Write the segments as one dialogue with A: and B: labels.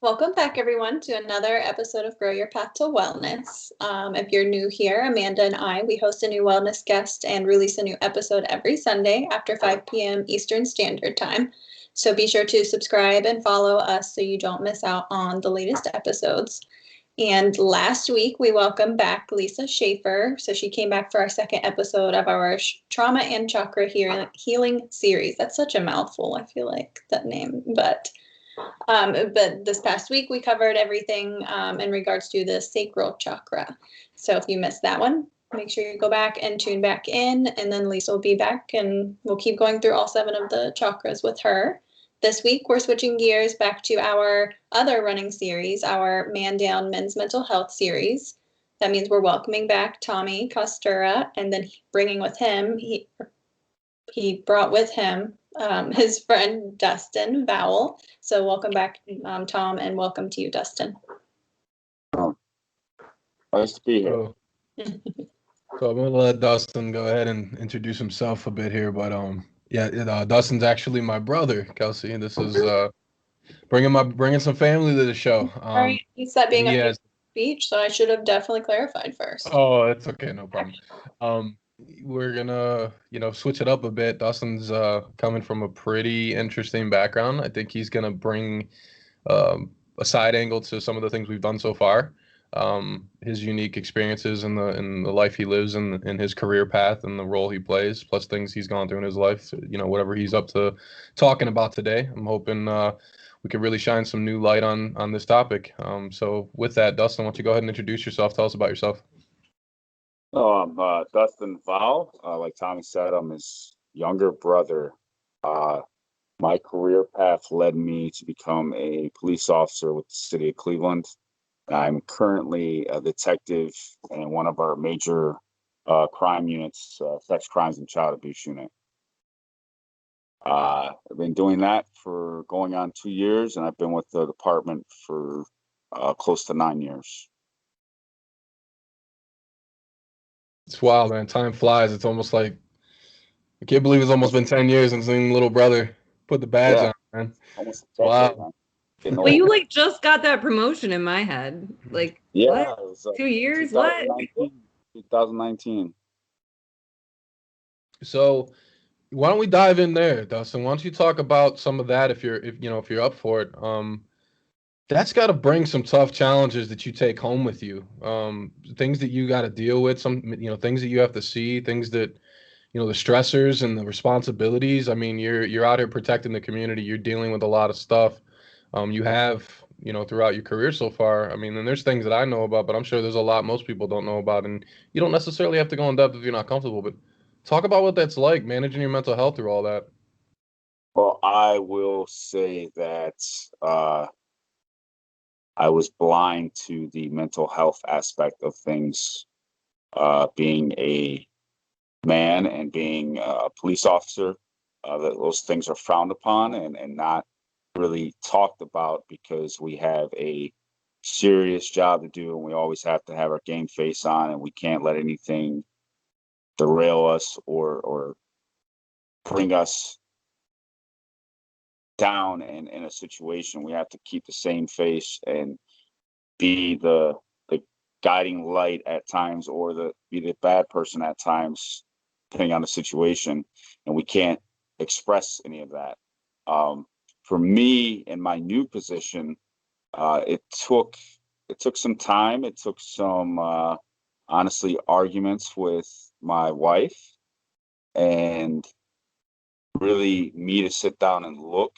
A: Welcome back, everyone, to another episode of Grow Your Path to Wellness. If you're new here, Amanda and I, we host a new wellness guest and release a new episode every Sunday after 5 p.m. Eastern Standard Time. So be sure to subscribe and follow us so you don't miss out on the latest episodes. And last week, we welcomed back Lisa Schaefer. So she came back for our second episode of our Trauma and Chakra Healing series. That's such a mouthful, I feel like, that name. But this past week, we covered everything in regards to the sacral chakra. So if you missed that one, make sure you go back and tune back in. And then Lisa will be back and we'll keep going through all 7 of the chakras with her. This week, we're switching gears back to our other running series, our Mandown Men's Mental Health series. That means we're welcoming back Tommy Costura and then bringing with him, he brought with him his friend Dustin Vowell. So welcome back, Tom, and welcome to you, Dustin.
B: Nice to be here.
C: So I'm gonna let Dustin go ahead and introduce himself a bit here, but Dustin's actually my brother, Kelsey. This is bringing some family to the show.
A: Sorry, he said being a speech, so I should have definitely clarified first.
C: Oh, it's okay, no problem. We're gonna, switch it up a bit. Dustin's coming from a pretty interesting background. I think he's gonna bring a side angle to some of the things we've done so far. His unique experiences in the life he lives in his career path and the role he plays, plus things he's gone through in his life. Whatever he's up to talking about today. I'm hoping we could really shine some new light on this topic. So with that, Dustin, why don't you go ahead and introduce yourself? Tell us about yourself.
B: I'm Dustin Vowell. Like Tommy said, I'm his younger brother. My career path led me to become a police officer with the city of Cleveland. I'm currently a detective in one of our major crime units, sex crimes and child abuse unit. I've been doing that for going on 2 years, and I've been with the department for close to 9 years.
C: It's wild, man. Time flies. It's almost like I can't believe it's almost been 10 years since seeing little brother put the badge on, man.
B: Almost
C: wow.
D: Well, you just got that promotion in my head. What?
B: It was,
D: 2 years?
B: 2019.
C: So why don't we dive in there, Dustin? Why don't you talk about some of that if you're up for it? That's got to bring some tough challenges that you take home with you. Things that you got to deal with, things that you have to see, things that, the stressors and the responsibilities. I mean, you're out here protecting the community. You're dealing with a lot of stuff. You have, throughout your career so far. I mean, and there's things that I know about, but I'm sure there's a lot most people don't know about. And you don't necessarily have to go in depth if you're not comfortable, but talk about what that's like, managing your mental health through all that.
B: Well, I will say that I was blind to the mental health aspect of things, being a man and being a police officer. That those things are frowned upon and not really talked about because we have a serious job to do and we always have to have our game face on and we can't let anything derail us or bring us down in a situation. We have to keep the same face and be the guiding light at times or be the bad person at times, depending on the situation. And we can't express any of that. For me in my new position, it took some time. It took some honestly arguments with my wife and really me to sit down and look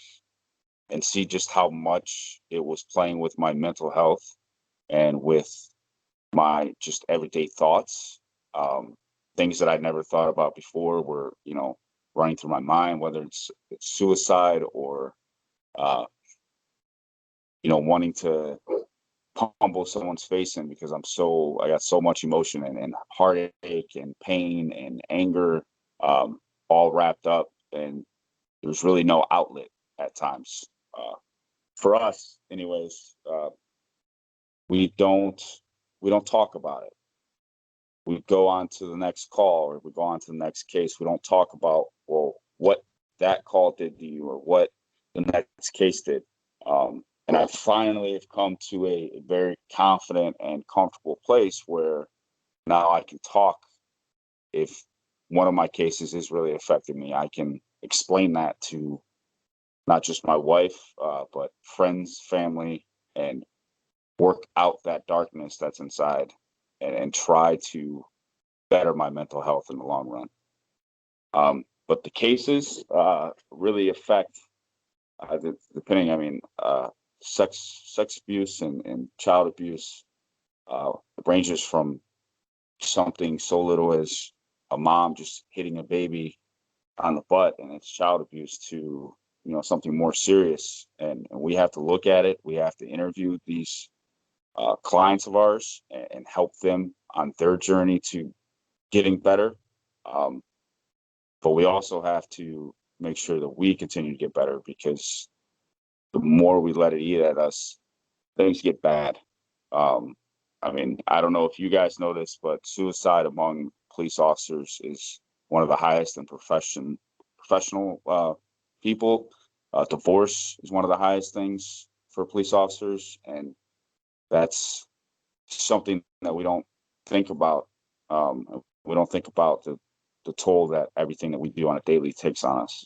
B: and see just how much it was playing with my mental health and with my just everyday thoughts. Things that I'd never thought about before were, running through my mind, whether it's suicide or, wanting to pummel someone's face in because I got so much emotion and heartache and pain and anger, all wrapped up, and there's really no outlet at times. For us, anyways, we don't talk about it. We go on to the next call or we go on to the next case. We don't talk about, well, what that call did to you or what the next case did. And I finally have come to a very confident and comfortable place where now I can talk. If one of my cases is really affecting me, I can explain that to not just my wife, but friends, family, and work out that darkness that's inside and try to better my mental health in the long run. But the cases really affect, depending, sex abuse and child abuse ranges from something so little as a mom just hitting a baby on the butt and it's child abuse to, something more serious. And we have to look at it. We have to interview these clients of ours and help them on their journey to getting better. But we also have to make sure that we continue to get better, because the more we let it eat at us, things get bad. I don't know if you guys know this, but suicide among police officers is one of the highest in professional people. Divorce is one of the highest things for police officers, and that's something that we don't think about. We don't think about the toll that everything that we do on a daily takes on us.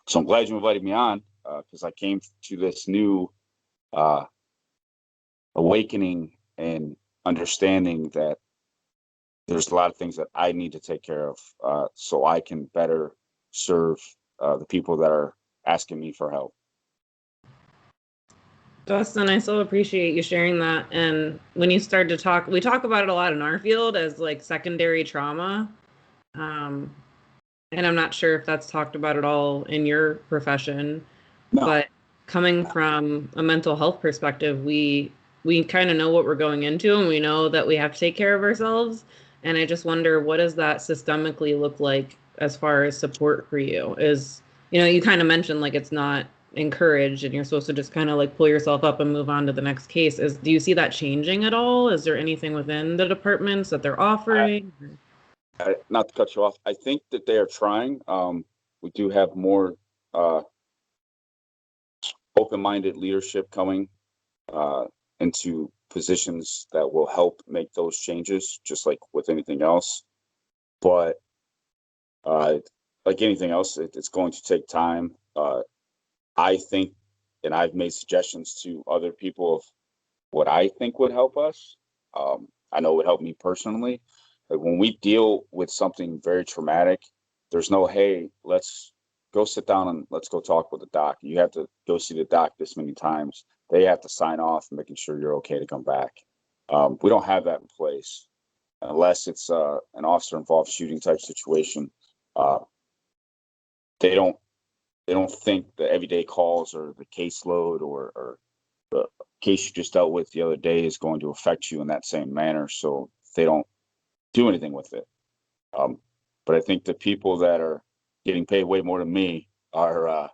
B: So I'm glad you invited me on, because I came to this new awakening and understanding that there's a lot of things that I need to take care of, so I can better serve the people that are asking me for help.
D: Dustin, I so appreciate you sharing that. And when you start to talk, we talk about it a lot in our field as like secondary trauma. And I'm not sure if that's talked about at all in your profession,
B: No.
D: But coming from a mental health perspective, we kind of know what we're going into, and we know that we have to take care of ourselves. And I just wonder, what does that systemically look like as far as support for you? You kind of mentioned like it's not encouraged and you're supposed to just kind of like pull yourself up and move on to the next case. Do you see that changing at all? Is there anything within the departments that they're offering?
B: Not to cut you off, I think that they are trying. We do have more open-minded leadership coming into positions that will help make those changes, just like with anything else. But like anything else, it's going to take time. I think, and I've made suggestions to other people of what I think would help us. I know it would help me personally. Like when we deal with something very traumatic, there's no, hey, let's go sit down and let's go talk with the doc. You have to go see the doc this many times. They have to sign off, making sure you're okay to come back. We don't have that in place unless it's an officer involved shooting type situation. They don't think the everyday calls or the caseload or the case you just dealt with the other day is going to affect you in that same manner. So they don't do anything with it. But I think the people that are getting paid way more than me are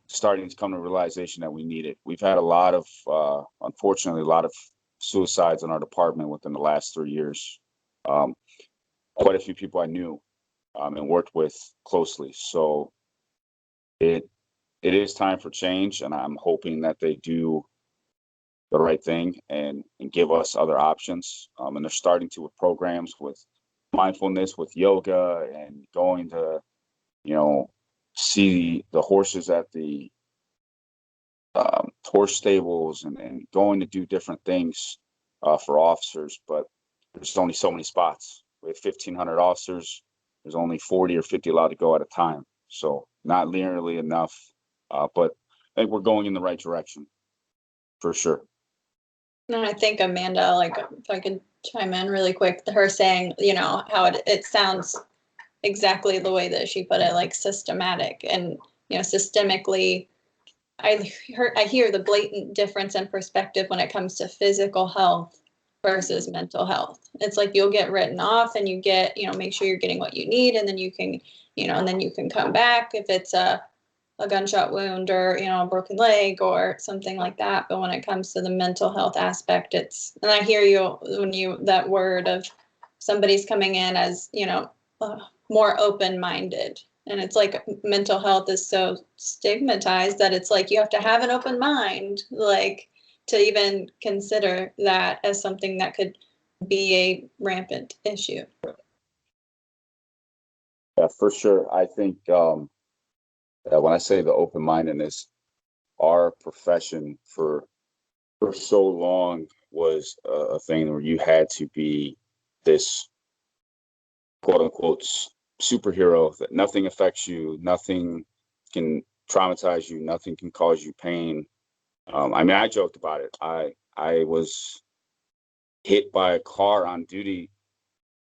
B: starting to come to the realization that we need it. We've had unfortunately, a lot of suicides in our department within the last 3 years. Quite a few people I knew and worked with closely. So it is time for change, and I'm hoping that they do the right thing and give us other options. And they're starting to with programs with mindfulness, with yoga, and going to, see the horses at the horse stables and going to do different things for officers. But there's only so many spots. We have 1,500 officers. There's only 40 or 50 allowed to go at a time. So not nearly enough. But I think we're going in the right direction for sure.
A: And I think Amanda, like if I could chime in really quick, her saying, how it sounds exactly the way that she put it, like systematic and, systemically, I hear the blatant difference in perspective when it comes to physical health versus mental health. It's like you'll get written off and you get, make sure you're getting what you need, and then you can, and then you can come back if it's a gunshot wound or, a broken leg or something like that. But when it comes to the mental health aspect, and I hear you when that word of somebody's coming in as, more open-minded. And it's like mental health is so stigmatized that it's like you have to have an open mind, like to even consider that as something that could be a rampant issue.
B: Yeah, for sure. I think when I say the open-mindedness, our profession for so long was a thing where you had to be this quote unquote superhero, that nothing affects you, nothing can traumatize you, nothing can cause you pain. I mean, I joked about it. I was hit by a car on duty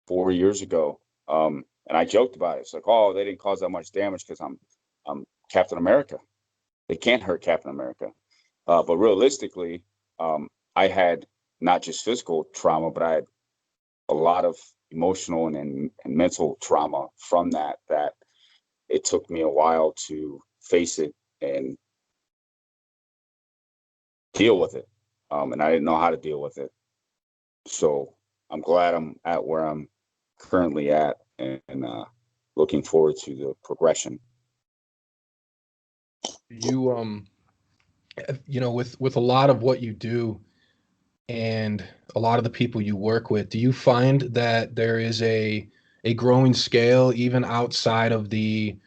B: 4 years ago, and I joked about it. It's like, oh, they didn't cause that much damage because I'm Captain America. They can't hurt Captain America. But realistically, I had not just physical trauma, but I had a lot of emotional and mental trauma from that it took me a while to face it and deal with it. And I didn't know how to deal with it. So I'm glad I'm at where I'm currently at, and looking forward to the progression.
C: You with a lot of what you do and a lot of the people you work with, do you find that there is a growing scale even outside of the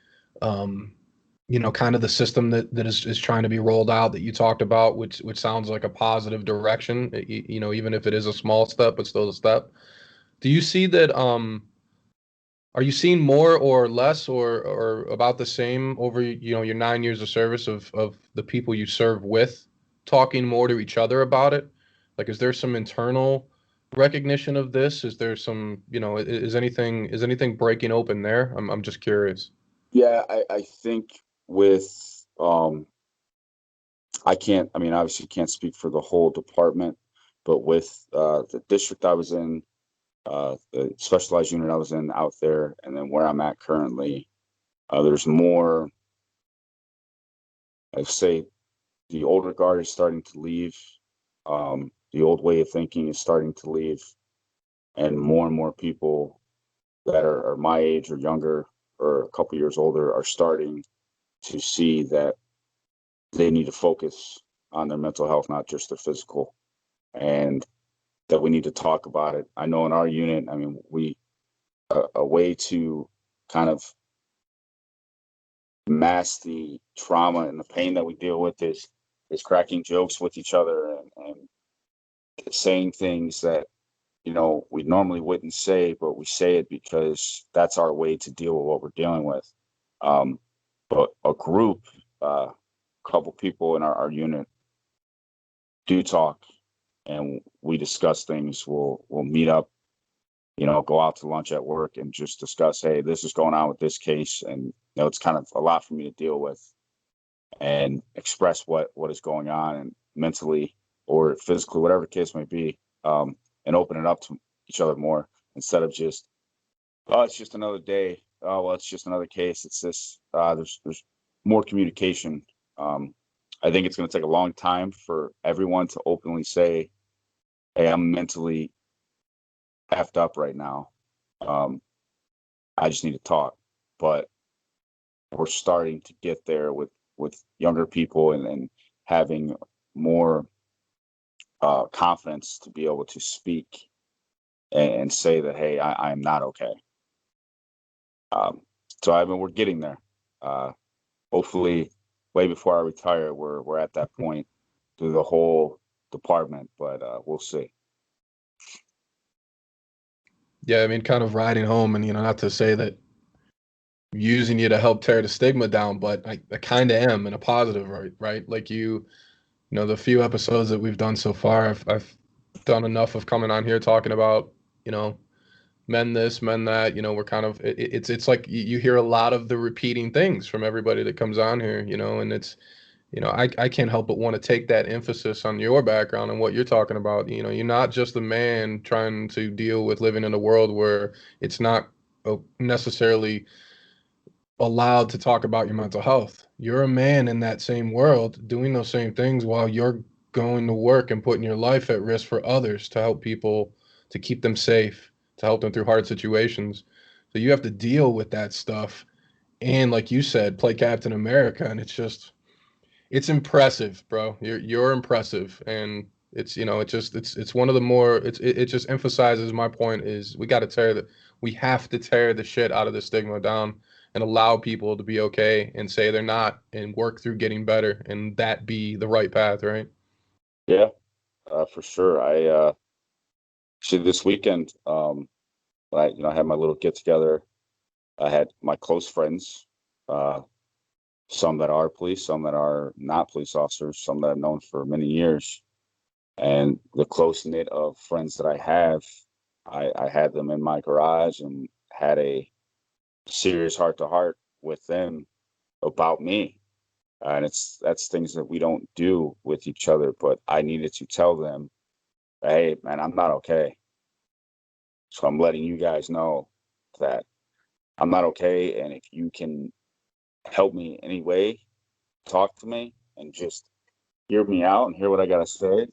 C: kind of the system that is trying to be rolled out that you talked about, which sounds like a positive direction, even if it is a small step, but still a step. Do you see that are you seeing more or less or about the same over your 9 years of service of the people you serve with talking more to each other about it? Like, is there some internal recognition of this? Is there some, is anything breaking open there? I'm just curious.
B: Yeah, I think with I mean, obviously can't speak for the whole department, but with the district I was in, the specialized unit I was in out there, and then where I'm at currently, there's more, I say, the older guard is starting to leave. The old way of thinking is starting to leave, and more people that are my age or younger or a couple years older are starting to see that they need to focus on their mental health, not just their physical, and that we need to talk about it. I know in our unit, I mean, a way to kind of mask the trauma and the pain that we deal with is cracking jokes with each other and saying things that we normally wouldn't say, but we say it because that's our way to deal with what we're dealing with. But a group, couple people in our unit do talk, and we discuss things. We'll meet up, go out to lunch at work and just discuss, hey, this is going on with this case, and it's kind of a lot for me to deal with, and express what is going on, and mentally or physically, whatever the case may be, and open it up to each other more instead of just, oh, it's just another day. Oh, well, it's just another case. It's this. There's more communication. I think it's going to take a long time for everyone to openly say, hey, I'm mentally effed up right now. I just need to talk. But we're starting to get there with younger people and having more confidence to be able to speak and say that, hey, I'm not okay. So I mean, we're getting there. Hopefully, way before I retire, we're at that point through the whole department, but we'll see.
C: Yeah, I mean, kind of riding home, and not to say that using you to help tear the stigma down, but I kind of am in a positive, right? Like the few episodes that we've done so far, I've done enough of coming on here talking about, men this, men that, we're kind of, it's like you hear a lot of the repeating things from everybody that comes on here, and it's, I can't help but want to take that emphasis on your background and what you're talking about. You're not just a man trying to deal with living in a world where it's not necessarily allowed to talk about your mental health. You're a man in that same world doing those same things while you're going to work and putting your life at risk for others to help people, to keep them safe, to help them through hard situations. So you have to deal with that stuff and like you said, play Captain America, and it's impressive, bro. You're impressive, and it's it's one of the more it just emphasizes my point is we have to tear the shit out of the stigma down and allow people to be okay and say they're not and work through getting better and that be the right path, right?
B: Yeah, for sure. I actually this weekend, I had my little get together. I had my close friends, uh, some that are police, some that are not police officers, some that I've known for many years, and the close knit of friends that I have, I had them in my garage and had a serious heart to heart with them about me. And that's things that we don't do with each other, but I needed to tell them, hey, man, I'm not okay. So I'm letting you guys know that I'm not okay. And if you can help me in any way, talk to me and just hear me out and hear what I got to say.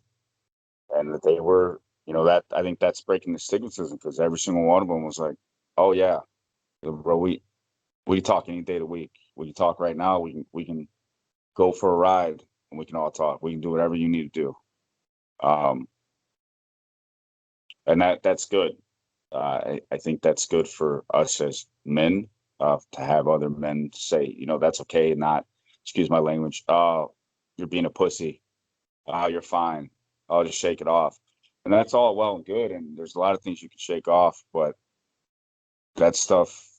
B: And that they were, that I think that's breaking the stigmatism because every single one of them was like, oh, yeah, bro, we talk any day of the week. We can talk right now. We can go for a ride and we can all talk. We can do whatever you need to do. And that's good. I think that's good for us as men to have other men say, that's okay, not, excuse my language, you're being a pussy, you're fine, I'll just shake it off. And that's all well and good. And there's a lot of things you can shake off, but that stuff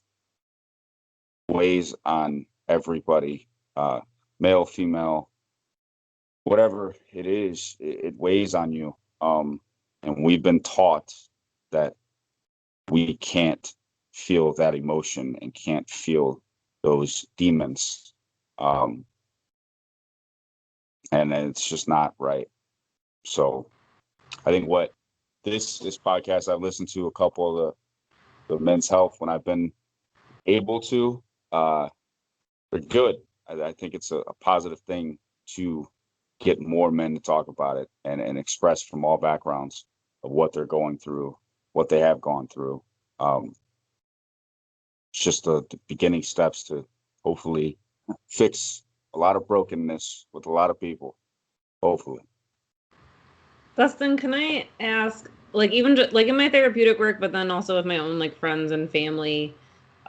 B: weighs on everybody, male, female, whatever it is, it weighs on you. And we've been taught that we can't feel that emotion and can't feel those demons. And it's just not right. So I think what this podcast, I've listened to a couple of the men's health when I've been able to, they're good. I think it's a positive thing to get more men to talk about it and express from all backgrounds of what they're going through, what they have gone through. It's just the beginning steps to hopefully fix a lot of brokenness with a lot of people. Hopefully.
D: Dustin, can I ask, like, even just, like in my therapeutic work, but then also with my own like friends and family,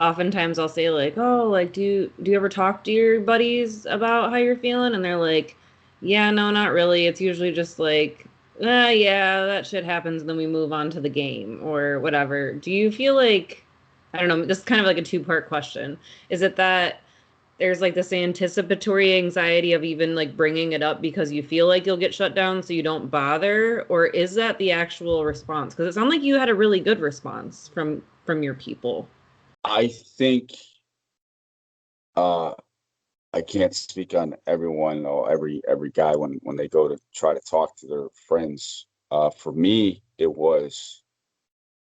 D: oftentimes I'll say like, oh, like, do you ever talk to your buddies about how you're feeling? And they're like, yeah, no, not really. It's usually just like, yeah, that shit happens, and then we move on to the game or whatever. Do you feel like, I don't know, this is kind of like a two-part question. Is it that there's like this anticipatory anxiety of even like bringing it up because you feel like you'll get shut down so you don't bother, or is that the actual response? Because it sounded like you had a really good response from your people.
B: I think I can't speak on everyone or every guy when they go to try to talk to their friends. For me, it was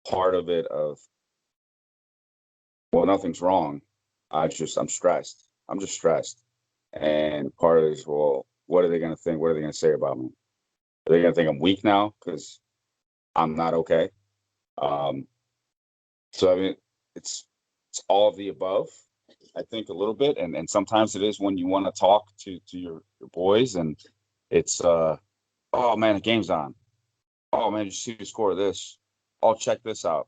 B: part of it of, well, nothing's wrong. I'm stressed. I'm just stressed. And part of it is, well, what are they going to think? What are they going to say about me? Are they going to think I'm weak now because I'm not okay? So I mean, it's all of the above. I think a little bit, and sometimes it is when you want to talk to your boys, and it's oh man, the game's on. Oh man, did you see the score of this? I'll check this out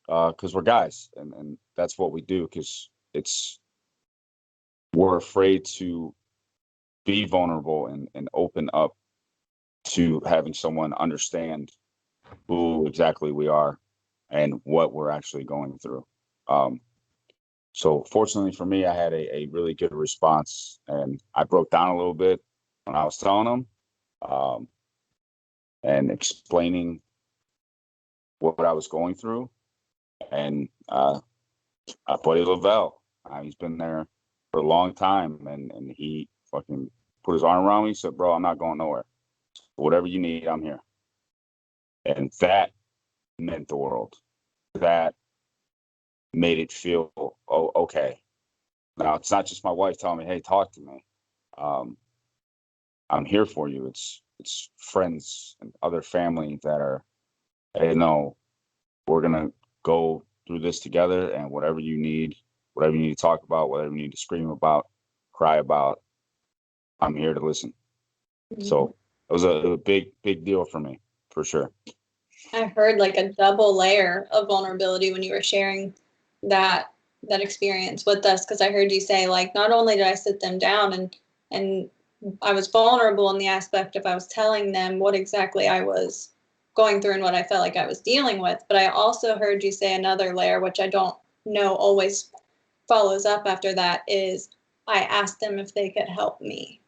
B: because we're guys, and that's what we do. Because we're afraid to be vulnerable and open up to having someone understand who exactly we are and what we're actually going through. So fortunately for me, I had a really good response, and I broke down a little bit when I was telling them and explaining what I was going through. And my buddy Lavelle, he's been there for a long time, and he fucking put his arm around me. He said, "Bro, I'm not going nowhere. Whatever you need, I'm here." And that meant the world. That made it feel okay. Now it's not just my wife telling me, "Hey, talk to me." I'm here for you. It's friends and other family that are, hey, no, we're gonna go through this together, and whatever you need, whatever you need to talk about, whatever you need to scream about, cry about, I'm here to listen. So it was a big deal for me, for sure.
A: I heard like a double layer of vulnerability when you were sharing that experience with us, because I heard you say, like, not only did I sit them down and I was vulnerable in the aspect of I was telling them what exactly I was going through and what I felt like I was dealing with, but I also heard you say another layer, which I don't know always follows up after that, is I asked them if they could help me.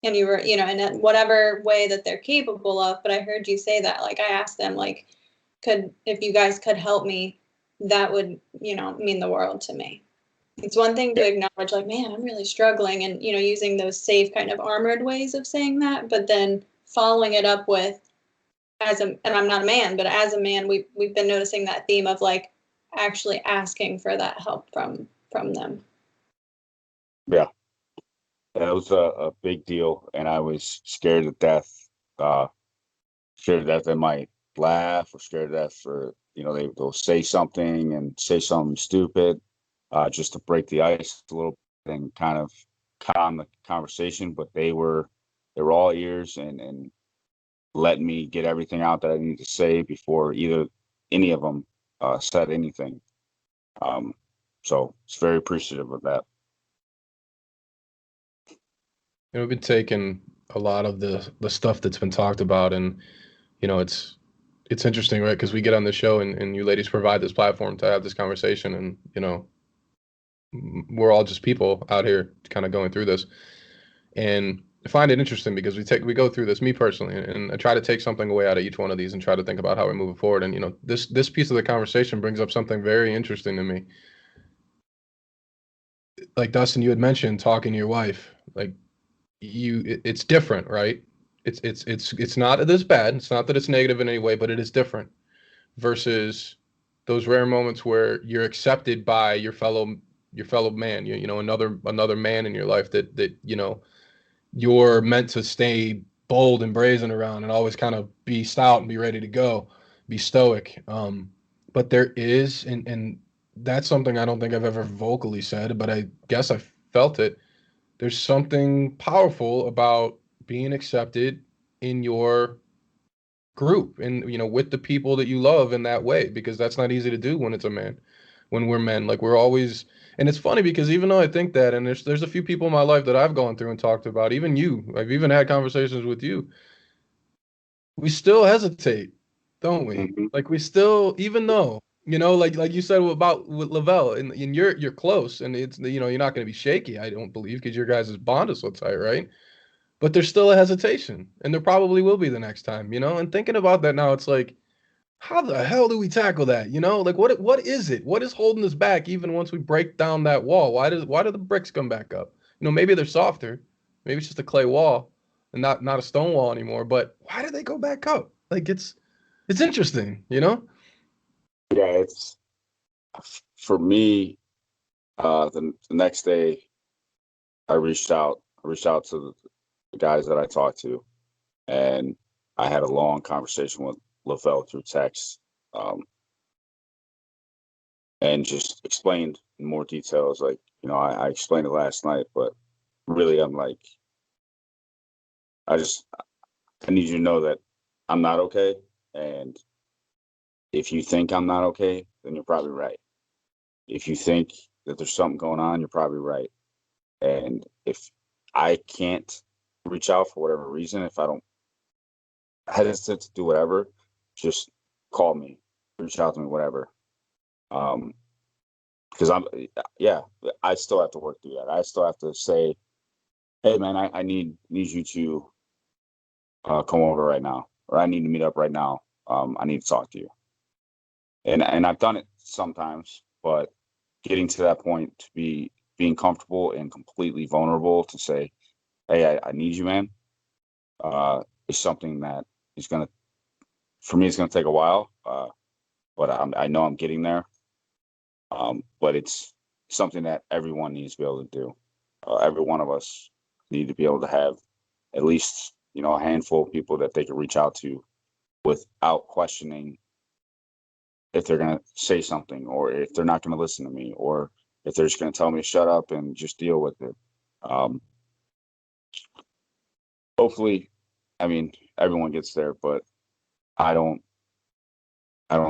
A: And you were, in whatever way that they're capable of, but I heard you say that, like, I asked them, like, if you guys could help me, that would, mean the world to me. It's one thing to acknowledge, like, man, I'm really struggling, and, using those safe kind of armored ways of saying that, but then following it up with, and I'm not a man, but as a man, we've been noticing that theme of, like, actually asking for that help from them.
B: Yeah. That was a big deal, and I was scared to death. Scared to death they might laugh, or scared to death for, they'll say something and say something stupid, just to break the ice a little bit and kind of calm the conversation. But they were all ears and let me get everything out that I needed to say before any of them said anything. So it's very appreciative of that.
C: We've been taking a lot of the stuff that's been talked about, and it's interesting, right? Because we get on the show and you ladies provide this platform to have this conversation, and we're all just people out here kind of going through this, and I find it interesting because we go through this, me personally, and I try to take something away out of each one of these and try to think about how we move forward. And this piece of the conversation brings up something very interesting to me. Like, Dustin, you had mentioned talking to your wife, like, it's different, right? It's not this bad. It's not that it's negative in any way, but it is different versus those rare moments where you're accepted by your fellow man, another man in your life that you're meant to stay bold and brazen around and always kind of be stout and be ready to go, be stoic. But there is, and that's something I don't think I've ever vocally said, but I guess I felt it. There's something powerful about being accepted in your group and with the people that you love in that way, because that's not easy to do when we're men. Like, we're always, and it's funny because even though I think that, and there's a few people in my life that I've gone through and talked about, even you, I've even had conversations with you, we still hesitate, don't we?
B: Mm-hmm.
C: Like, we still, even though like you said with Lavelle, and you're close, and it's you're not going to be shaky, I don't believe, because your guys' bond is so tight, right? But there's still a hesitation, and there probably will be the next time, and thinking about that now, it's like, how the hell do we tackle that? Like, what is it? What is holding us back even once we break down that wall? Why do the bricks come back up? Maybe they're softer. Maybe it's just a clay wall and not a stone wall anymore, but why do they go back up? Like, it's interesting,
B: Yeah, it's, for me, the next day I reached out to the guys that I talked to, and I had a long conversation with Lavelle through text, and just explained in more details. Like, I explained it last night, but really, I'm like, I need you to know that I'm not okay. And if you think I'm not okay, then you're probably right. If you think that there's something going on, you're probably right. And if I can't reach out for whatever reason, if I don't hesitate to do whatever, just call me, reach out to me, whatever. Because I still have to work through that. I still have to say, hey man, I need you to come over right now, or I need to meet up right now. I need to talk to you. And I've done it sometimes, but getting to that point, to being comfortable and completely vulnerable to say, hey, I need you, man, is something that is going to, for me, it's going to take a while, but I know I'm getting there. But it's something that everyone needs to be able to do. Every one of us need to be able to have at least, a handful of people that they can reach out to without questioning if they're going to say something, or if they're not going to listen to me, or if they're just going to tell me to shut up and just deal with it. Hopefully, I mean, everyone gets there, but I don't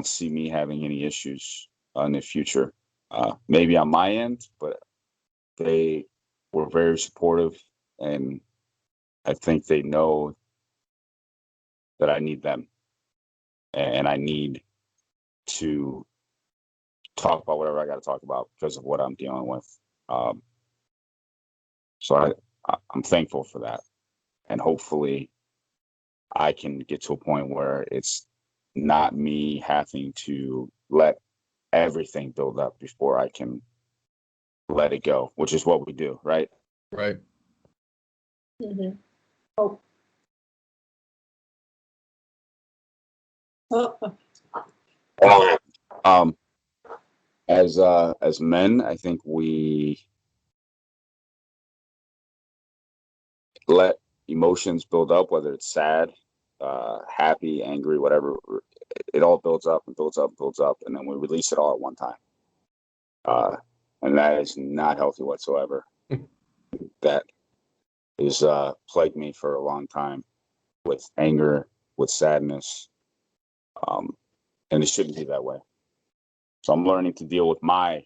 B: see me having any issues in the future. Maybe on my end, but they were very supportive, and I think they know that I need them, and I need to talk about whatever I got to talk about because of what I'm dealing with. So I'm thankful for that, and hopefully I can get to a point where it's not me having to let everything build up before I can let it go, which is what we do, right?
C: Right.
A: Mm-hmm. Oh. Oh.
B: As men, I think we let emotions build up, whether it's sad, happy, angry, whatever. It all builds up and builds up and builds up, and then we release it all at one time. And that is not healthy whatsoever. That is plagued me for a long time with anger, with sadness, and it shouldn't be that way. So I'm learning to deal with my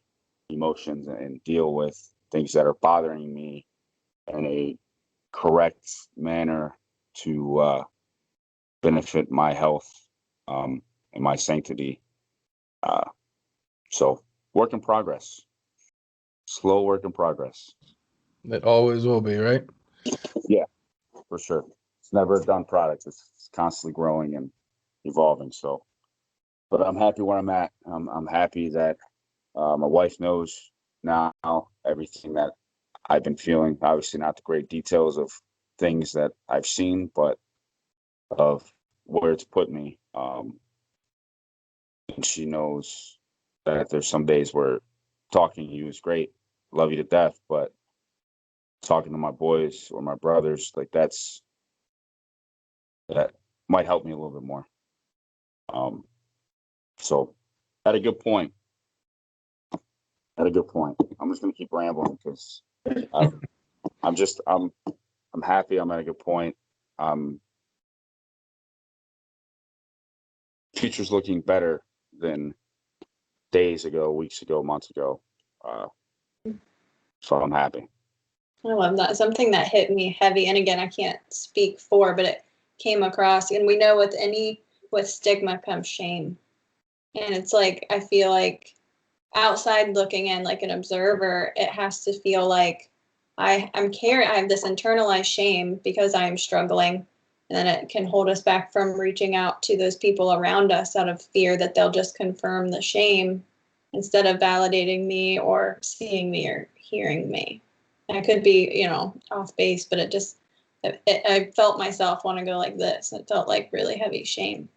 B: emotions and deal with things that are bothering me in a correct manner to benefit my health and my sanctity. So work in progress, slow work in progress.
C: It always will be, right?
B: Yeah, for sure. It's never a done product. It's constantly growing and evolving. So, but I'm happy where I'm at. I'm happy that my wife knows now everything that I've been feeling. Obviously, not the great details of things that I've seen, but of where it's put me. And she knows that there's some days where talking to you is great, love you to death, but talking to my boys or my brothers, like that might help me a little bit more. So at a good point. I'm just gonna keep rambling because I'm happy. I'm at a good point. Future's looking better than days ago, weeks ago, months ago. So I'm happy.
A: I love that. Something that hit me heavy, and again, I can't speak for, but it came across, and we know with stigma comes shame. And it's like, I feel like outside looking in, like an observer, it has to feel like I have this internalized shame because I'm struggling. And then it can hold us back from reaching out to those people around us out of fear that they'll just confirm the shame instead of validating me or seeing me or hearing me. And I could be, off base, but I felt myself want to go like this. It felt like really heavy shame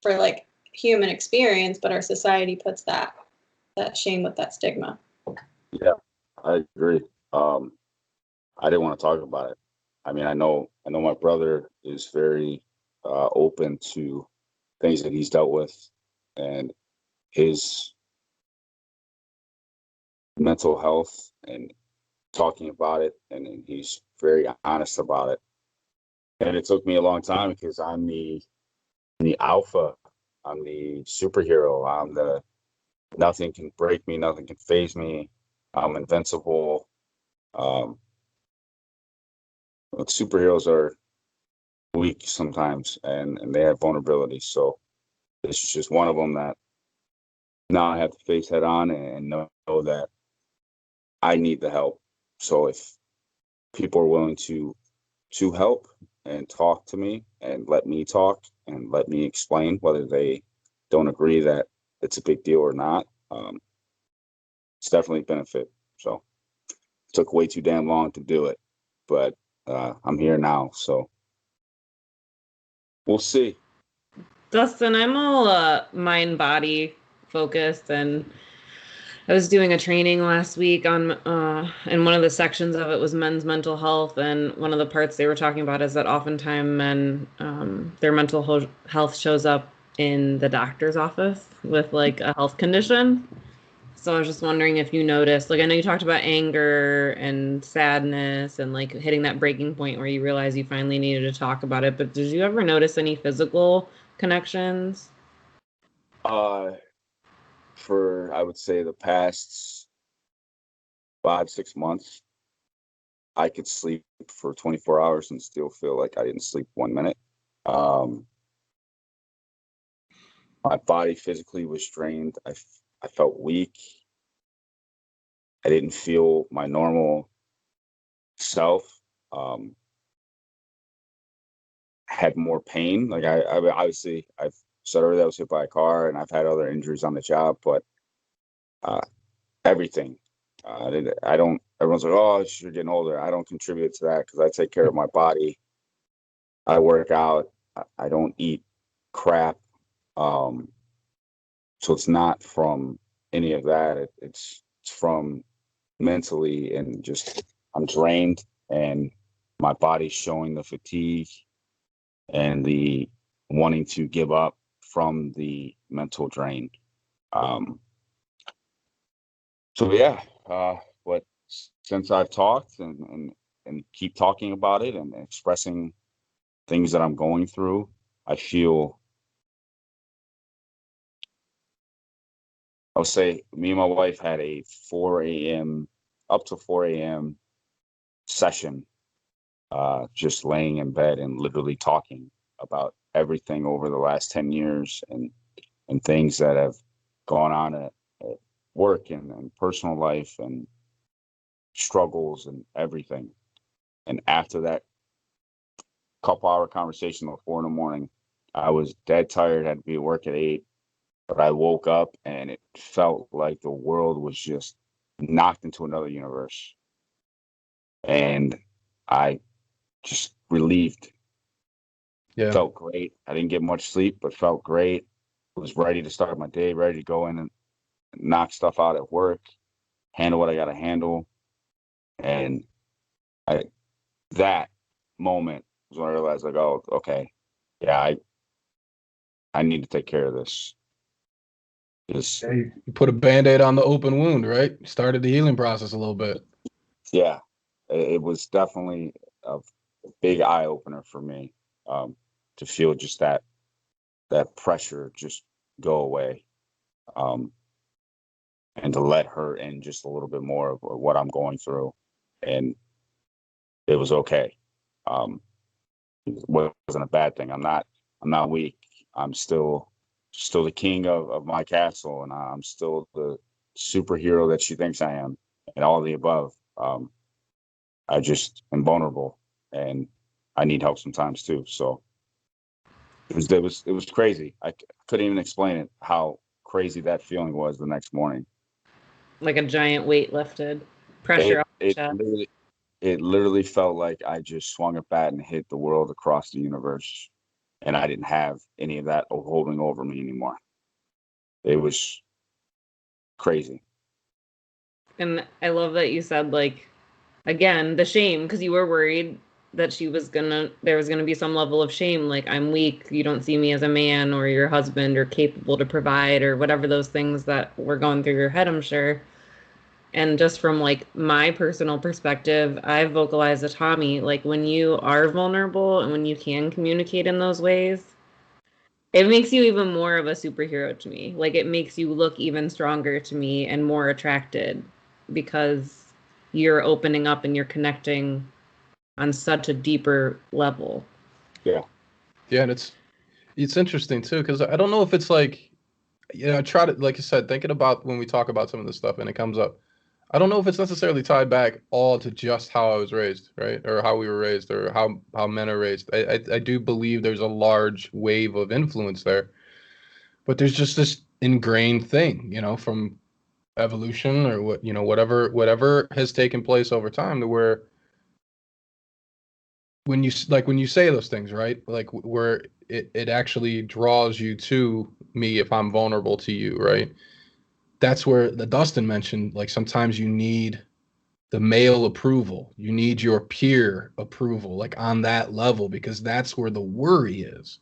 A: for like human experience, but our society puts that shame with that stigma.
B: Yeah, I agree. I didn't want to talk about it. I mean, I know my brother is very open to things that he's dealt with and his mental health and talking about it, and he's very honest about it. And it took me a long time because I'm the alpha, I'm the superhero, I'm the nothing can break me, nothing can phase me, I'm invincible. But superheroes are weak sometimes, and they have vulnerabilities. So this is just one of them that now I have to face head on and know that I need the help. So if people are willing to help and talk to me and let me talk and let me explain whether they don't agree that it's a big deal or not, it's definitely a benefit. So it took way too damn long to do it, but I'm here now, so we'll see.
D: Dustin, I'm all mind body focused, and I was doing a training last week on and one of the sections of it was men's mental health, and one of the parts they were talking about is that oftentimes men their mental health shows up in the doctor's office with like a health condition. So I was just wondering if you noticed, like I know you talked about anger and sadness and like hitting that breaking point where you realize you finally needed to talk about it, but did you ever notice any physical connections?
B: Uh, for I would say the past 5, 6 months, I could sleep for 24 hours and still feel like I didn't sleep 1 minute. Um, my body physically was drained. I felt weak. I didn't feel my normal self. Um, had more pain. Like I obviously I've said already I was hit by a car and I've had other injuries on the job, but uh, everything. I don't. Everyone's like, "Oh, you're getting older." I don't contribute to that because I take care of my body. I work out. I don't eat crap. Um, so it's not from any of that. It's from mentally and just I'm drained and my body's showing the fatigue and the wanting to give up from the mental drain. Um, so yeah, but since I've talked and keep talking about it and expressing things that I'm going through, I feel I'll say me and my wife had a 4 a.m. up to 4 a.m. session, just laying in bed and literally talking about everything over the last 10 years and things that have gone on at work and personal life and struggles and everything. And after that couple-hour conversation at 4 in the morning, I was dead tired, had to be at work at 8, but I woke up and it felt like the world was just knocked into another universe. And I just relieved.
C: Yeah.
B: Felt great. I didn't get much sleep, but felt great. Was ready to start my day, ready to go in and knock stuff out at work, handle what I got to handle. And I that moment was when I realized, like, oh, okay, yeah, I need to take care of this. This,
C: Yeah, you put a Band-Aid on the open wound, right? Started the healing process a little bit.
B: yeah, it was definitely a big eye opener for me, to feel just that pressure just go away, um, and to let her in just a little bit more of what I'm going through, and it was okay. Um, it wasn't a bad thing. I'm not weak. I'm still the king of my castle, and I'm still the superhero that she thinks I am, and all of the above. I just am vulnerable, and I need help sometimes too. So it was crazy. I couldn't even explain it how crazy that feeling was the next morning.
D: Like a giant weight lifted, pressure
B: It
D: off the
B: it
D: chest.
B: literally it literally felt like I just swung a bat and hit the world across the universe, and I didn't have any of that holding over me anymore. It was crazy.
D: And I love that you said, like, again, the shame, because you were worried that there was gonna be some level of shame, like, I'm weak, you don't see me as a man or your husband or capable to provide or whatever those things that were going through your head, I'm sure. And just from like my personal perspective, I've vocalized to Tommy, like when you are vulnerable and when you can communicate in those ways, it makes you even more of a superhero to me. Like it makes you look even stronger to me and more attracted because you're opening up and you're connecting on such a deeper level.
B: Yeah.
C: Yeah, and it's interesting too, because I don't know if it's like, I try to, like you said, thinking about when we talk about some of this stuff and it comes up. I don't know if it's necessarily tied back all to just how I was raised, right? Or how we were raised or how men are raised. I do believe there's a large wave of influence there, but there's just this ingrained thing, from evolution or whatever has taken place over time to where when you say those things, right? Like where it actually draws you to me if I'm vulnerable to you, right? That's where the Dustin mentioned, like sometimes you need the male approval. You need your peer approval, like on that level, because that's where the worry is.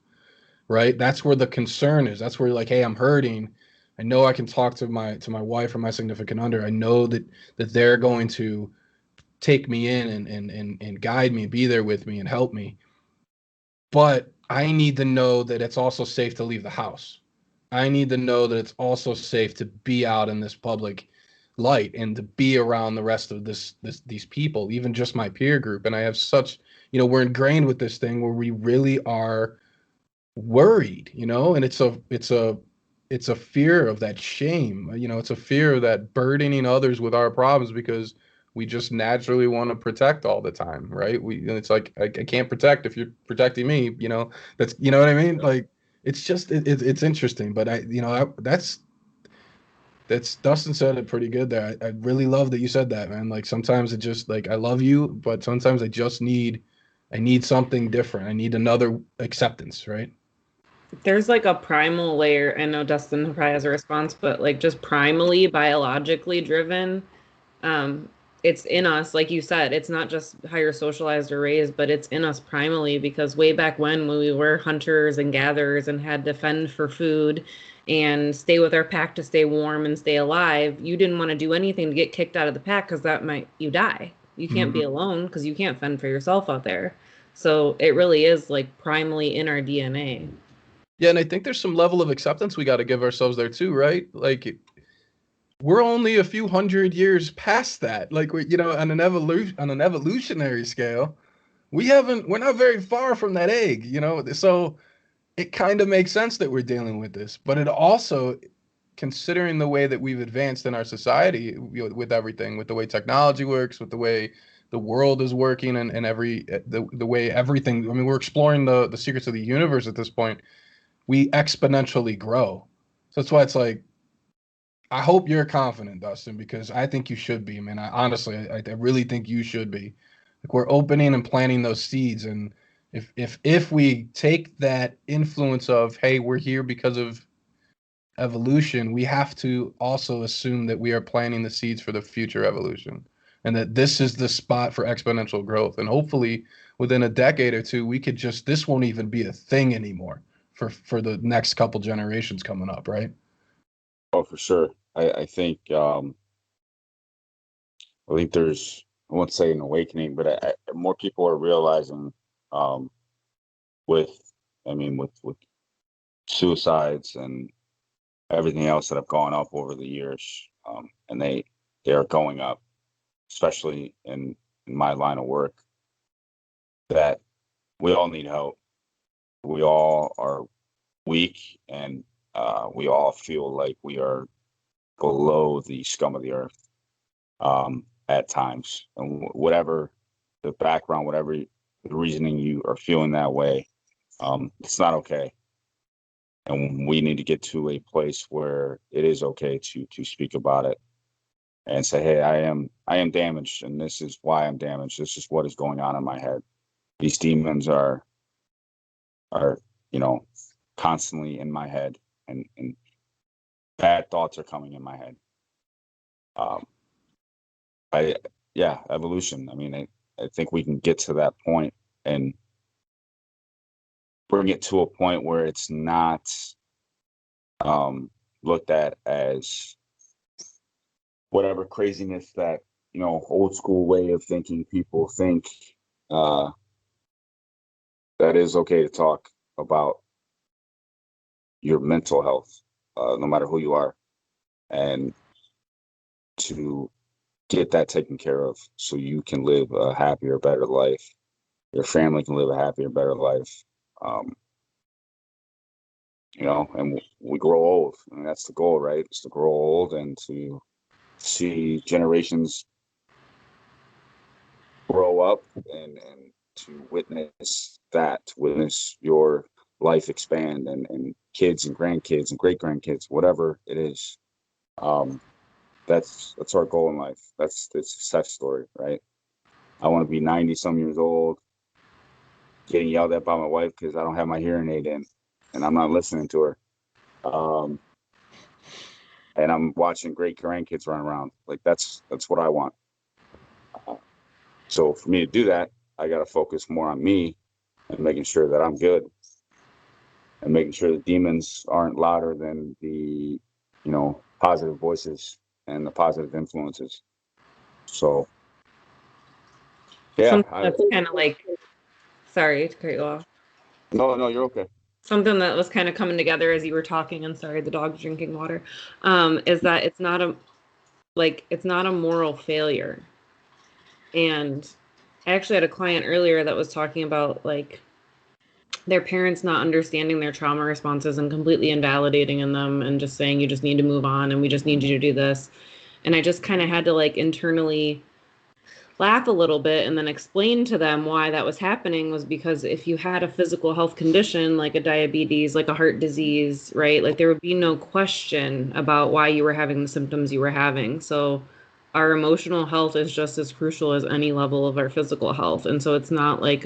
C: right? That's where the concern is. That's where like, hey, I'm hurting. I know I can talk to my wife or my significant other. I know that they're going to take me in and guide me, be there with me and help me. But I need to know that it's also safe to leave the house. I need to know that it's also safe to be out in this public light and to be around the rest of these people, even just my peer group. And I have such, we're ingrained with this thing where we really are worried, and it's a fear of that shame. It's a fear of that burdening others with our problems because we just naturally want to protect all the time, right? It's like I can't protect if you're protecting me. That's what I mean. Like it's just it's interesting, but that's Dustin said it pretty good there. I really love that you said that, man. Like sometimes it just like I love you, but sometimes I need something different. I need another acceptance, right?
D: There's like a primal layer. I know Dustin probably has a response, but like just primally, biologically driven. Um, it's in us, like you said, it's not just how you're socialized or raised, but it's in us primally because way back when we were hunters and gatherers and had to fend for food and stay with our pack to stay warm and stay alive, you didn't want to do anything to get kicked out of the pack because you die. You can't be alone because you can't fend for yourself out there. So it really is like primally in our DNA.
C: Yeah, and I think there's some level of acceptance we got to give ourselves there too, right? Like we're only a few hundred years past that. Like on an evolutionary scale, we're not very far from that egg, So it kind of makes sense that we're dealing with this, but it also, considering the way that we've advanced in our society with everything, with the way technology works, with the way the world is working, and the way everything. I mean, we're exploring the secrets of the universe at this point. We exponentially grow. So that's why it's like, I hope you're confident, Dustin, because I think you should be, man. I really think you should be. Like we're opening and planting those seeds, and if we take that influence of, hey, we're here because of evolution, we have to also assume that we are planting the seeds for the future evolution, and that this is the spot for exponential growth. And hopefully, within a decade or two, this won't even be a thing anymore for the next couple generations coming up, right?
B: Oh, for sure. I think there's, I won't say an awakening, but more people are realizing um, with with suicides and everything else that have gone up over the years, and they are going up, especially in my line of work. That we all need help. We all are weak, and we all feel like we are below the scum of the earth at times. And whatever the background, whatever the reasoning you are feeling that way, it's not okay. And we need to get to a place where it is okay to speak about it and say, hey, I am damaged, and this is why I'm damaged. This is what is going on in my head. These demons are constantly in my head, and bad thoughts are coming in my head. I Yeah, evolution. I mean, I think we can get to that point and bring it to a point where it's not looked at as whatever craziness that old school way of thinking people think, uh, that is okay to talk about your mental health, no matter who you are, and to get that taken care of so you can live a happier, better life. Your family can live a happier, better life. Um, and we grow old. I mean, that's the goal, right? It's to grow old and to see generations grow up, and to witness that, to witness your life expand, and kids and grandkids and great grandkids, whatever it is. Um, that's our goal in life. That's the success story, right? I want to be 90 some years old, getting yelled at by my wife because I don't have my hearing aid in and I'm not listening to her. And I'm watching great grandkids run around. Like that's what I want. So for me to do that, I got to focus more on me and making sure that I'm good. and making sure the demons aren't louder than the, positive voices and the positive influences. So, yeah.
D: Something that's kind of like, sorry to cut you off.
B: No, you're okay.
D: Something that was kind of coming together as you were talking, and sorry, the dog's drinking water, is that it's not a moral failure. And I actually had a client earlier that was talking about like their parents not understanding their trauma responses and completely invalidating in them and just saying, you just need to move on and we just need you to do this. And I just kind of had to like internally laugh a little bit and then explain to them why that was happening, was because if you had a physical health condition like a diabetes, like a heart disease, right, like there would be no question about why you were having the symptoms you were having. So our emotional health is just as crucial as any level of our physical health. And so it's not like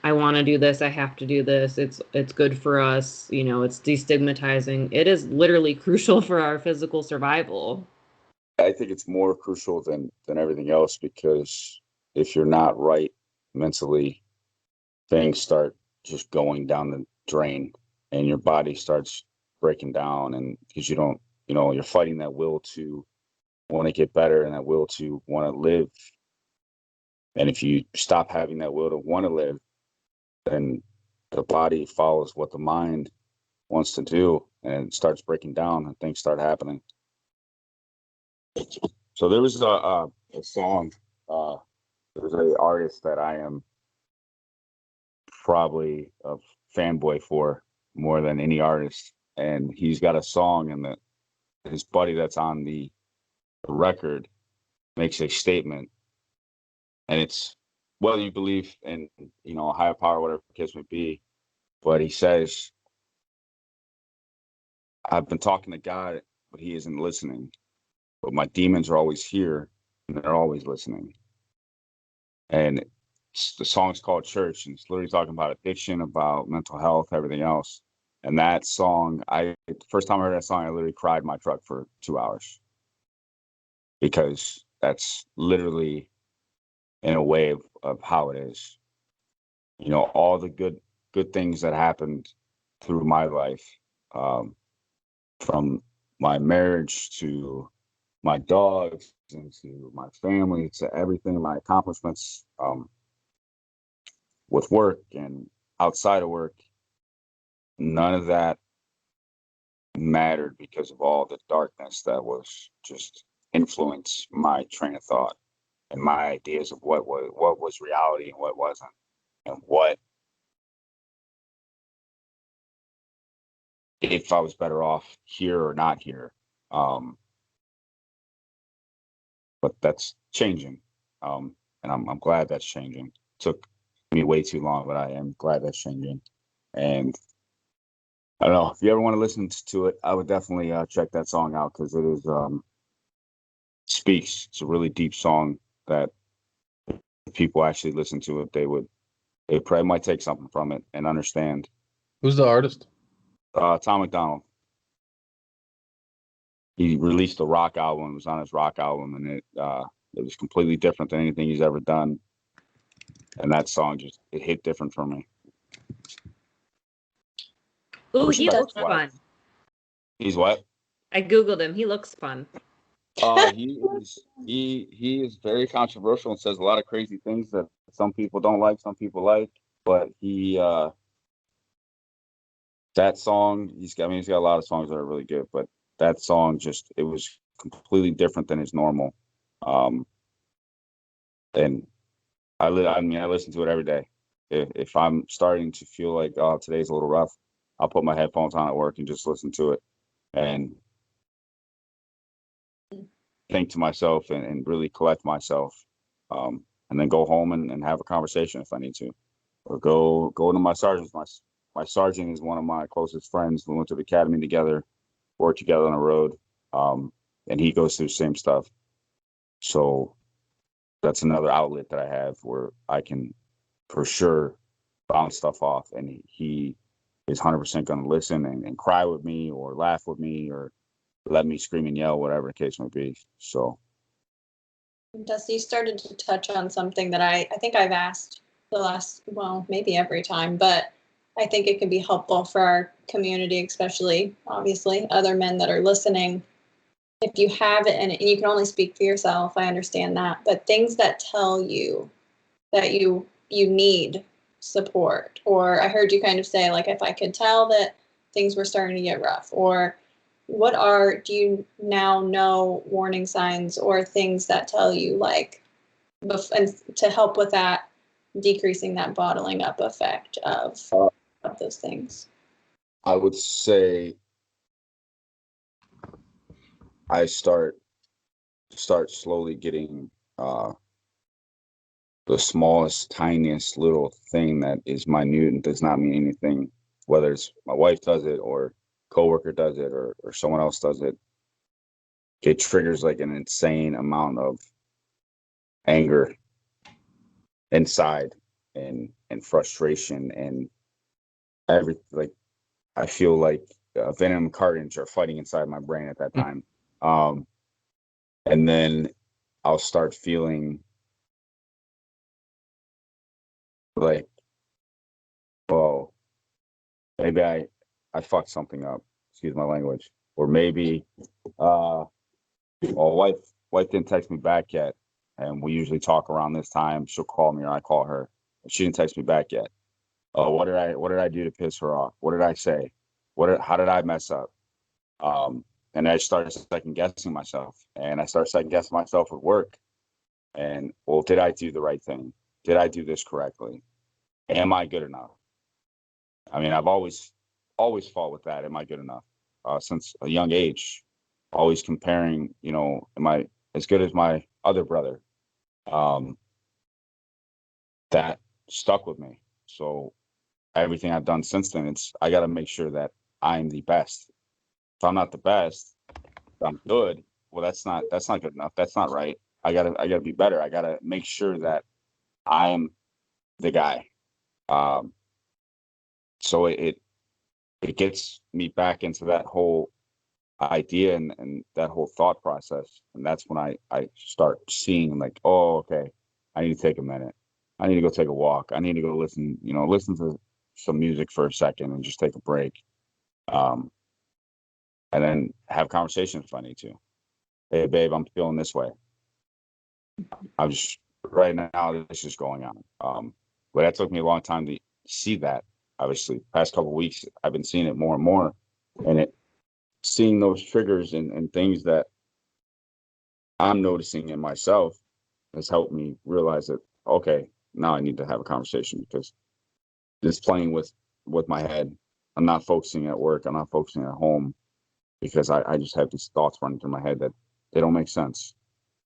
D: I want to do this, I have to do this, it's good for us, it's destigmatizing. It is literally crucial for our physical survival.
B: I think it's more crucial than everything else, because if you're not right mentally, things start just going down the drain and your body starts breaking down, and because you don't, you're fighting that will to want to get better and that will to want to live. And if you stop having that will to want to live, then the body follows what the mind wants to do and it starts breaking down and things start happening. So there was a song, there's an artist that I am probably a fanboy for more than any artist, and he's got a song, and his buddy that's on the record makes a statement, and it's, whether you believe in a higher power, whatever the case may be, but he says, I've been talking to God, but he isn't listening, but my demons are always here and they're always listening. And the song's called Church, and it's literally talking about addiction, about mental health, everything else. And that song, the first time I heard that song, I literally cried in my truck for 2 hours, because that's literally in a way of how it is. All the good things that happened through my life, from my marriage to my dogs and to my family to everything, my accomplishments, with work and outside of work, none of that mattered because of all the darkness that was just influenced my train of thought and my ideas of what was reality and what wasn't, and what, if I was better off here or not here. But that's changing, and I'm glad that's changing. Took me way too long, but I am glad that's changing. And I don't know, if you ever want to listen to it, I would definitely check that song out, because it is speaks. It's a really deep song that if people actually listen to it, they probably might take something from it and understand.
C: Who's the artist?
B: Tom McDonald. He released a rock album. It was on his rock album, and it was completely different than anything he's ever done. And that song it hit different for me.
D: Ooh, he looks fun.
B: He's what?
D: I Googled him. He looks fun.
B: He is very controversial and says a lot of crazy things that some people don't like, some people like. But that song, he's got a lot of songs that are really good, but that song it was completely different than his normal. And I listen to it every day. If I'm starting to feel like, oh, today's a little rough, I'll put my headphones on at work and just listen to it and think to myself and really collect myself, and then go home and have a conversation if I need to, or go to my sergeant. My sergeant is one of my closest friends. We went to the academy together, worked together on the road, and he goes through the same stuff. So that's another outlet that I have where I can for sure bounce stuff off, and he is 100% going to listen and cry with me or laugh with me or let me scream and yell, whatever the case may be. So,
A: Dusty, you started to touch on something that I think I've asked the last, maybe every time, but I think it can be helpful for our community, especially obviously other men that are listening. If you have it, and you can only speak for yourself, I understand that, but things that tell you that you need support, or I heard you kind of say, like, if I could tell that things were starting to get rough, or do you now know warning signs or things that tell you, like, and to help with that, decreasing that bottling up effect of those things?
B: I would say I start slowly getting the smallest, tiniest little thing that is minute and does not mean anything, whether it's my wife does it or coworker does it or someone else does it. It triggers like an insane amount of anger inside and frustration and like I feel like venom cartridge are fighting inside my brain at that time. And then I'll start feeling like, oh, maybe I fucked something up. Excuse my language. Or maybe, well, wife didn't text me back yet, and we usually talk around this time. She'll call me or I call her. She didn't text me back yet. Oh, what did I do to piss her off? What did I say? How did I mess up? And I started second guessing myself, and I started second guessing myself at work. And, well, did I do the right thing? Did I do this correctly? Am I good enough? I mean, I've always fought with that. Am I good enough? Since a young age, always comparing, am I as good as my other brother? That stuck with me. So everything I've done since then, I got to make sure that I'm the best. If I'm not the best, I'm good. Well, that's not good enough. That's not right. I gotta be better. I gotta make sure that I'm the guy. So it gets me back into that whole idea and that whole thought process. And that's when I start seeing, like, oh, okay, I need to take a minute. I need to go take a walk. I need to go listen to some music for a second and just take a break. And then have conversations if I need to. Hey, babe, I'm feeling this way. I'm just, right now, this is going on. But that took me a long time to see that. Obviously, past couple of weeks, I've been seeing it more and more, and seeing those triggers and things that I'm noticing in myself has helped me realize that, okay, now I need to have a conversation, because this playing with my head, I'm not focusing at work, I'm not focusing at home, because I just have these thoughts running through my head that they don't make sense.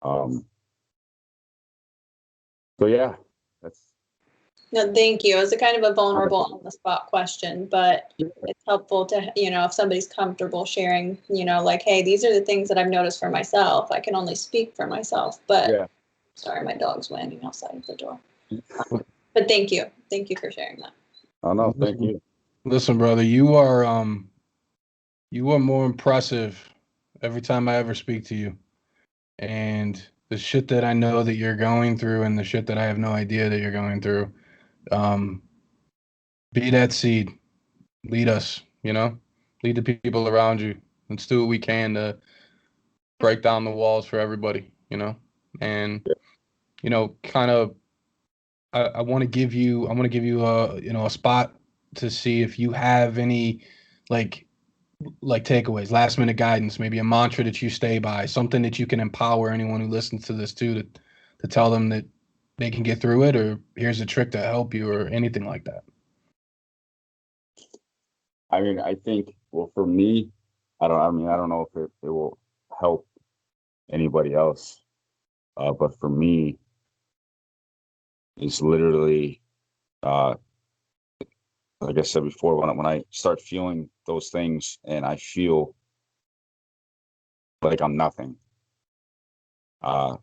B: So yeah, that's.
A: No, thank you. It was a kind of a vulnerable, on the spot question, but it's helpful to, if somebody's comfortable sharing, like, hey, these are the things that I've noticed for myself. I can only speak for myself, but
B: Yeah.
A: Sorry, my dog's landing outside of the door. But thank you. Thank you for sharing that.
B: Oh no, thank you.
C: Listen, brother, you are more impressive every time I ever speak to you. And the shit that I know that you're going through and the shit that I have no idea that you're going through, be that seed. Lead us, lead the people around you. Let's do what we can to break down the walls for everybody, and, kind of, I want to give you a spot to see if you have any, like takeaways, last minute guidance, maybe a mantra that you stay by, something that you can empower anyone who listens to this to tell them that they can get through it, or here's a trick to help you, or anything like that.
B: I mean, I think, well, for me, I don't know if it will help anybody else. But for me, it's literally, like I said before, when I start feeling those things and I feel like I'm nothing, I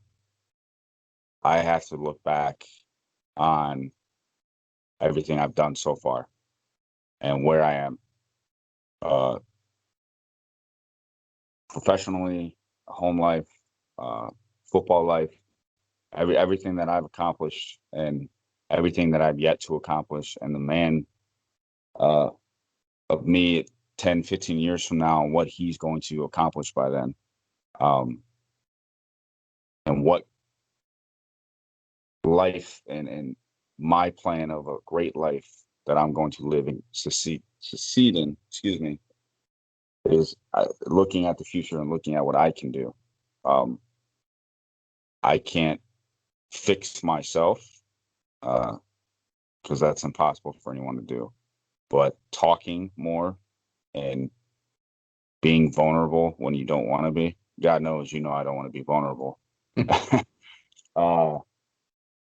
B: have to look back on everything I've done so far and where I am, professionally, home life, football life, everything that I've accomplished and everything that I've yet to accomplish, and the man me 10, 15 years from now and what he's going to accomplish by then. And what life and my plan of a great life that I'm going to live and succeed in, is looking at the future and looking at what I can do. I can't fix myself because that's impossible for anyone to do. But talking more and being vulnerable when you don't want to be. God knows, I don't want to be vulnerable.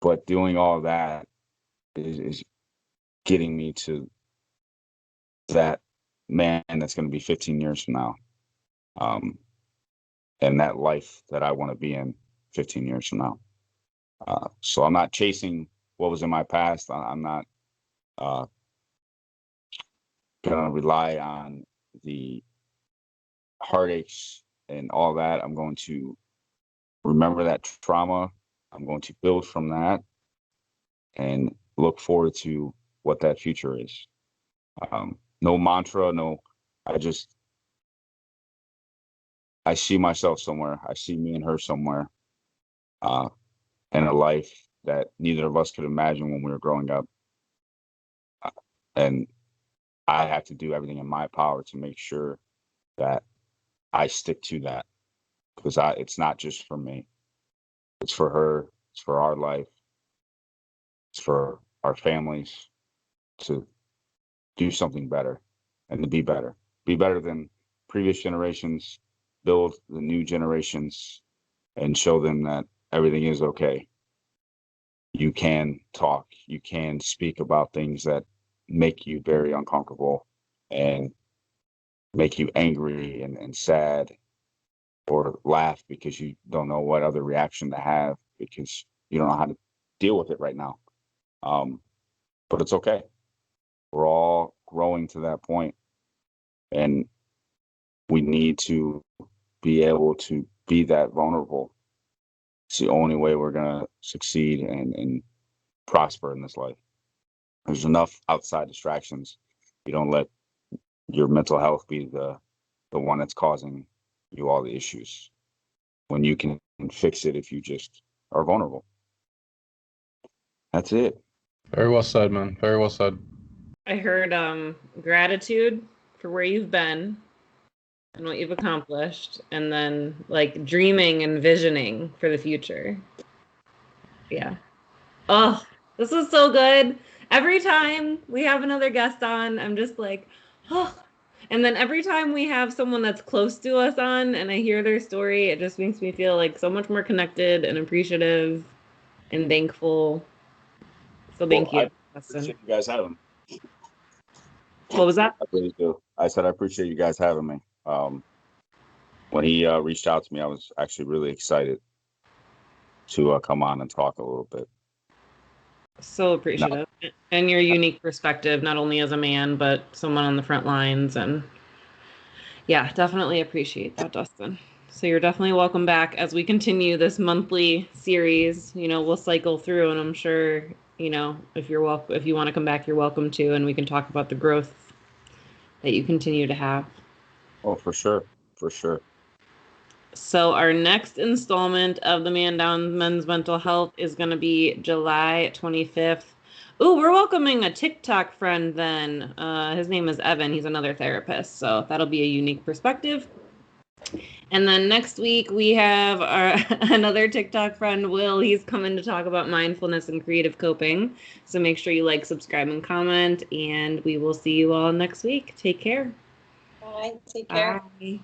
B: But doing all that is getting me to that man that's going to be 15 years from now. And that life that I want to be in 15 years from now. So I'm not chasing what was in my past. I'm not going to rely on the heartaches and all that. I'm going to remember that trauma. I'm going to build from that and look forward to what that future is. No mantra, I see myself somewhere. I see me and her somewhere in a life that neither of us could imagine when we were growing up. And I have to do everything in my power to make sure that I stick to that, because it's not just for me. It's for her. It's for our life. It's for our families to do something better and to be better. Be better than previous generations, build the new generations, and show them that everything is okay. You can talk. You can speak about things that make you very uncomfortable and make you angry and sad, or laugh because you don't know what other reaction to have because you don't know how to deal with it right now. But it's okay. We're all growing to that point, and we need to be able to be that vulnerable. It's the only way we're going to succeed and prosper in this life. There's enough outside distractions. You don't let your mental health be the one that's causing you all the issues, when you can fix it if you just are vulnerable. That's it.
C: Very well said, man. Very well said.
D: I heard gratitude for where you've been and what you've accomplished, and then like dreaming and visioning for the future. Yeah. Oh, this is so good. Every time we have another guest on, I'm just like, oh. And then every time we have someone that's close to us on and I hear their story, it just makes me feel like so much more connected and appreciative and thankful. So thank you,
B: I
D: Dustin.
B: appreciate you guys having me.
D: What was that?
B: I really do. I said I appreciate you guys having me. When he reached out to me, I was actually really excited to come on and talk a little bit.
D: So appreciative. And your unique perspective, not only as a man, but someone on the front lines. And yeah, definitely appreciate that, Dustin. So you're definitely welcome back as we continue this monthly series. We'll cycle through, and I'm sure, if you want to come back, you're welcome to, and we can talk about the growth that you continue to have. Oh,
B: for sure. For sure.
D: So our next installment of the Mandown Men's Mental Health is going to be July 25th. Ooh, we're welcoming a TikTok friend then. His name is Evan. He's another therapist, so that'll be a unique perspective. And then next week we have another TikTok friend, Will. He's coming to talk about mindfulness and creative coping. So make sure you like, subscribe, and comment, and we will see you all next week. Take care.
A: Bye. Take care.
D: Bye.